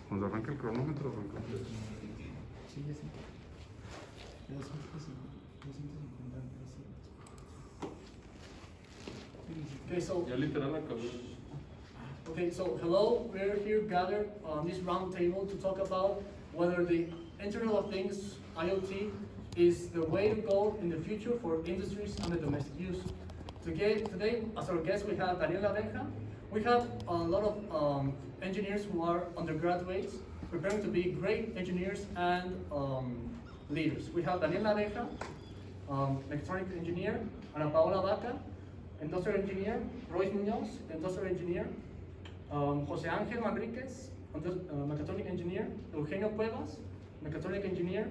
Cuando arranca el cronómetro, arranca. Sí, ya sé. 250. Okay, so Ya literal acabó. okay, so hello, we're here gathered on this round table to talk about whether the Internet of Things, IoT, is the way to go in the future for industries and the domestic use. Today, as our guest, we have Daniel Abeja. We have a lot of engineers who are undergraduates, preparing to be great engineers and leaders. We have Daniel Abeja, mechatronic engineer, Ana Paola Vaca, industrial engineer, Royce Munoz, industrial engineer, Jose Ángel Manriquez, mechatronic engineer, Eugenio Cuevas, mechatronic engineer,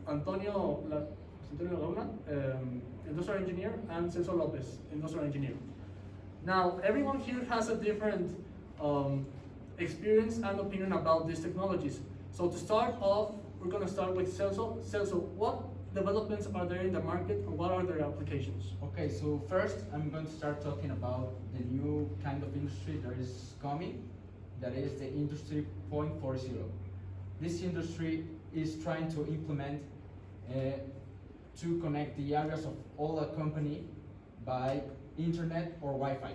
Antonio Laguna, industrial engineer, and Celso Lopez, industrial engineer. Now, everyone here has a different experience and opinion about these technologies. So to start off, we're going to start with Celso. Celso, what developments are there in the market and what are their applications? Okay, so first I'm going to start talking about the new kind of industry that is coming, that is the Industry 4.0. This industry is trying to implement to connect the areas of all a company by internet or Wi-Fi.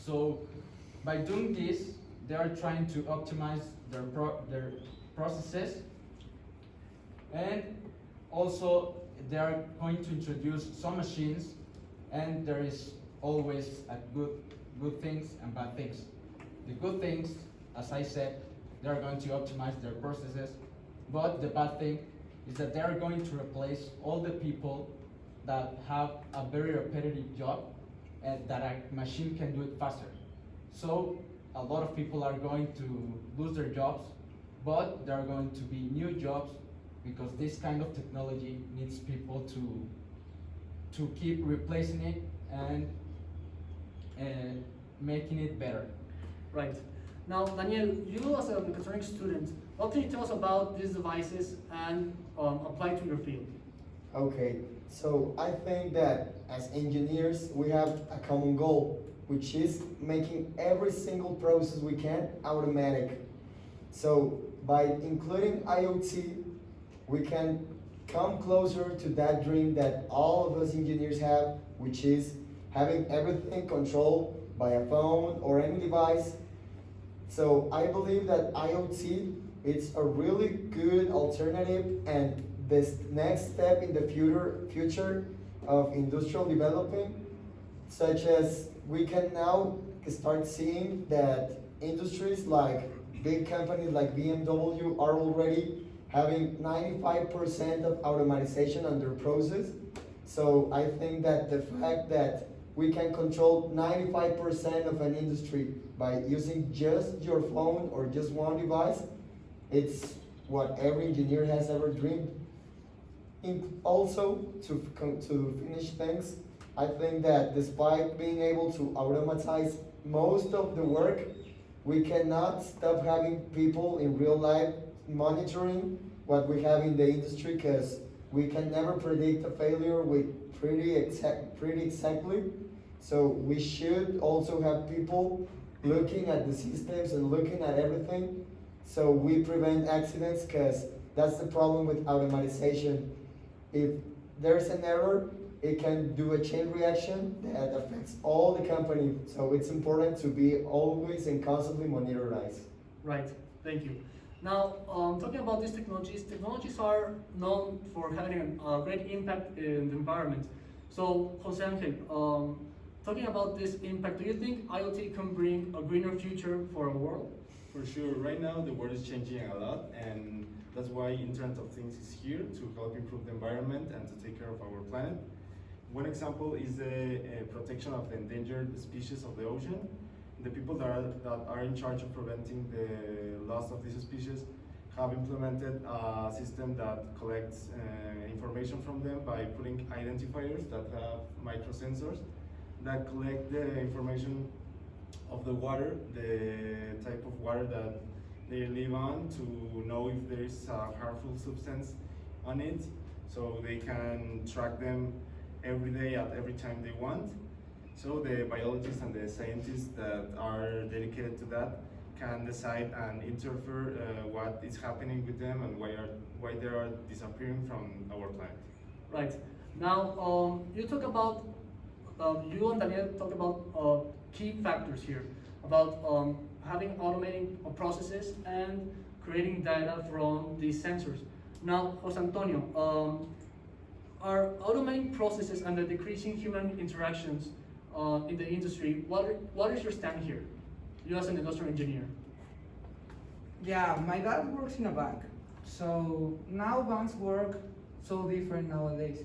So by doing this, they are trying to optimize their processes, and also they are going to introduce some machines, and there is always a good things and bad things. The good things, as I said, they are going to optimize their processes, but the bad thing is that they are going to replace all the people that have a very repetitive job and that a machine can do it faster. So a lot of people are going to lose their jobs, but there are going to be new jobs because this kind of technology needs people to keep replacing it and making it better. Right. Now, Daniel, you as a mechatronics student, what can you tell us about these devices and apply to your field? Okay, so I think that as engineers, we have a common goal, which is making every single process we can automatic. So by including IoT, we can come closer to that dream that all of us engineers have, which is having everything controlled by a phone or any device. So I believe that IoT is a really good alternative and this next step in the future of industrial development, such as we can now start seeing that industries like big companies like BMW are already having 95% of automatization on their process. So I think that the fact that we can control 95% of an industry by using just your phone or just one device, it's what every engineer has ever dreamed. Also, to finish things, I think that despite being able to automatize most of the work, we cannot stop having people in real life monitoring what we have in the industry, because we can never predict a failure with pretty exactly. So we should also have people looking at the systems and looking at everything so we prevent accidents, because that's the problem with automatization. If there's an error, it can do a chain reaction that affects all the company. So it's important to be always and constantly monitored. Right, thank you. Now, talking about these technologies are known for having a great impact in the environment. So, Jose Angel, talking about this impact, do you think IoT can bring a greener future for our world? For sure, right now the world is changing a lot, and that's why Internet of Things is here to help improve the environment and to take care of our planet. One example is the protection of the endangered species of the ocean. The people that are in charge of preventing the loss of these species have implemented a system that collects information from them by putting identifiers that have microsensors that collect the information of the water, the type of water that they live on, to know if there is a harmful substance on it, so they can track them every day at every time they want. So the biologists and the scientists that are dedicated to that can decide and interfere what is happening with them and why they are disappearing from our planet. Right. Now, you talk about, you and Daniel talk about key factors here, about having automating processes and creating data from these sensors. Now, Jose Antonio, are automating processes and the decreasing human interactions in the industry, what is your stand here, you as an industrial engineer? Yeah, my dad works in a bank. So now banks work so different nowadays.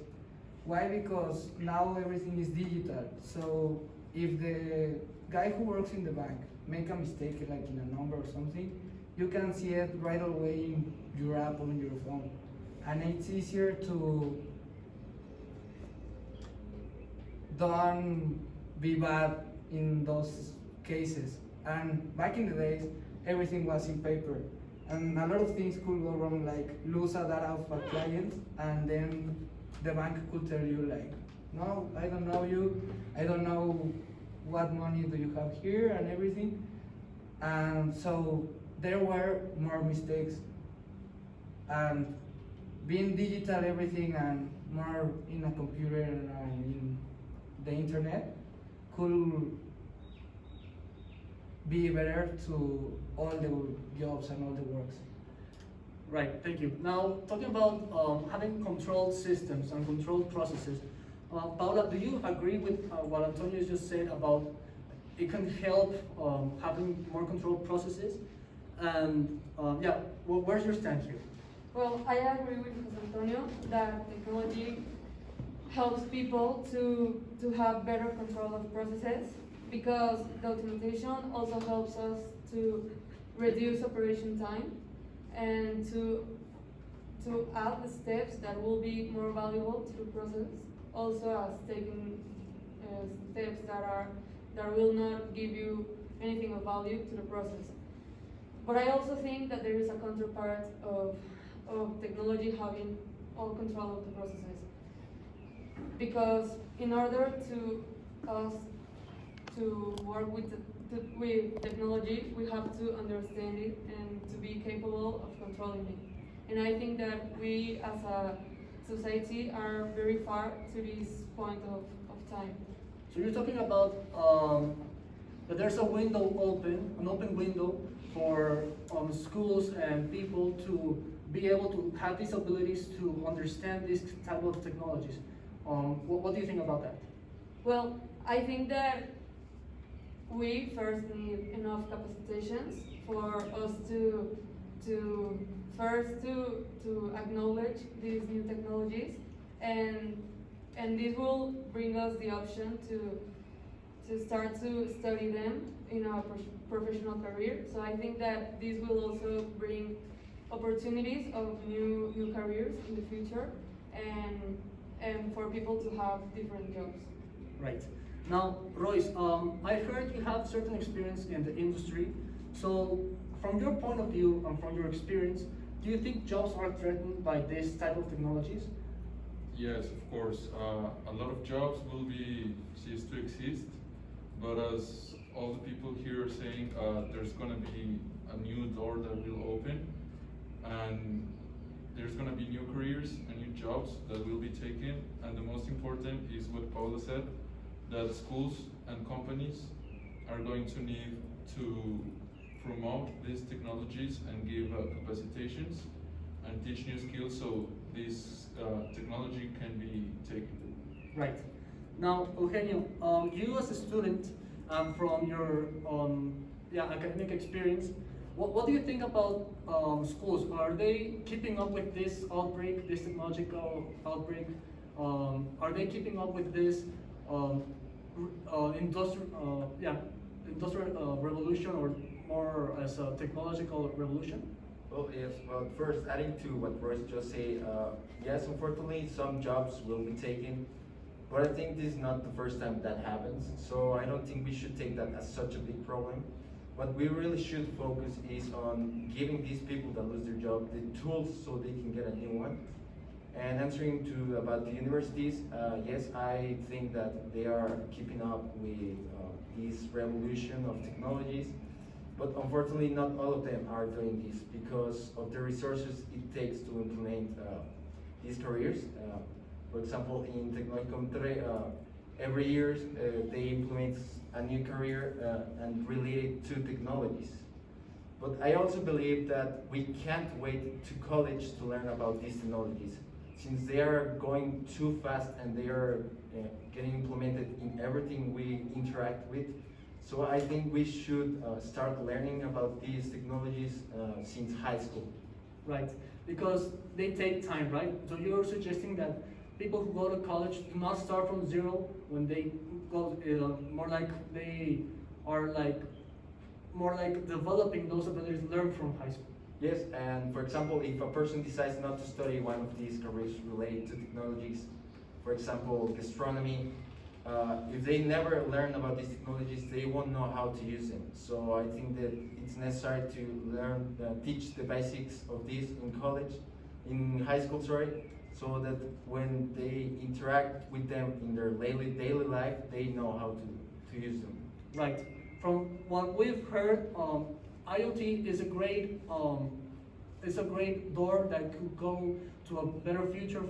Why? Because now everything is digital. So if the guy who works in the bank make a mistake like in a number or something, you can see it right away in your app or on your phone. And it's easier to don't be bad in those cases. And back in the days, everything was in paper. And a lot of things could go wrong, like lose a data of a client, and then the bank could tell you like, no, I don't know you, I don't know what money do you have here and everything. And so there were more mistakes. And being digital everything and more in a computer and in the internet could be better to all the jobs and all the works. Right, thank you. Now, talking about having controlled systems and controlled processes, Paula, do you agree with what Antonio just said about it can help having more controlled processes? And yeah, well, where's your stand here? Well, I agree with Jose Antonio that technology helps people to have better control of processes, because the automation also helps us to reduce operation time and to add the steps that will be more valuable to the process, also as taking steps that will not give you anything of value to the process. But I also think that there is a counterpart of technology having all control of the processes, because in order to us to work with technology, we have to understand it and to be capable of controlling it. And I think that we as a society are very far to this point of time. So you're talking about that there's a window open, an open window for schools and people to be able to have these abilities to understand this type of technologies. What do you think about that? Well, I think that we first need enough capacitations for us to acknowledge these new technologies, and this will bring us the option to start to study them in our professional career. So I think that this will also bring opportunities of new careers in the future, and for people to have different jobs. Right. Now, Royce, I heard you have certain experience in the industry. So, from your point of view and from your experience, do you think jobs are threatened by this type of technologies? Yes, of course. A lot of jobs will be cease to exist, but as all the people here are saying, there's going to be a new door that will open, and there's going to be new careers and new jobs that will be taken. And the most important is what Paula said, that schools and companies are going to need to promote these technologies and give capacitations and teach new skills so this technology can be taken. Right. Now, Eugenio, you as a student from your academic experience, what do you think about schools? Are they keeping up with this outbreak, this technological outbreak? Are they keeping up with this industrial revolution, or more as a technological revolution? Well, yes. Well, first, adding to what Royce just said, yes, unfortunately, some jobs will be taken, but I think this is not the first time that happens. So I don't think we should take that as such a big problem. What we really should focus is on giving these people that lose their job the tools so they can get a new one. And answering to about the universities, yes, I think that they are keeping up with this revolution of technologies. But unfortunately, not all of them are doing this because of the resources it takes to implement these careers. For example, in Tecnológico Monterrey, every year they implement a new career and relate it to technologies. But I also believe that we can't wait to college to learn about these technologies, since they are going too fast and they are getting implemented in everything we interact with. So I think we should start learning about these technologies since high school. Right, because they take time, right? So you're suggesting that people who go to college do not start from zero when they go, more like they are more like developing those abilities learned from high school. Yes, and for example, if a person decides not to study one of these careers related to technologies, for example, gastronomy, if they never learn about these technologies, they won't know how to use them. So I think that it's necessary to learn, teach the basics of this in college, in high school, sorry, so that when they interact with them in their daily life, they know how to use them. Right. From what we've heard, IoT is a great door that could go to a better future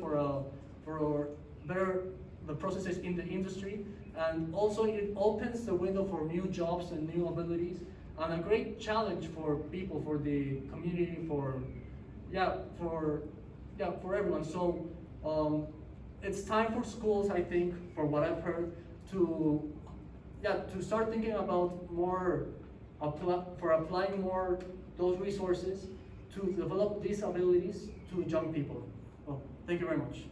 for better the processes in the industry, and also it opens the window for new jobs and new abilities, and a great challenge for people, for the community, for everyone. So it's time for schools, I think, for what I've heard, to start thinking about applying more those resources to develop these abilities to young people. Well, thank you very much.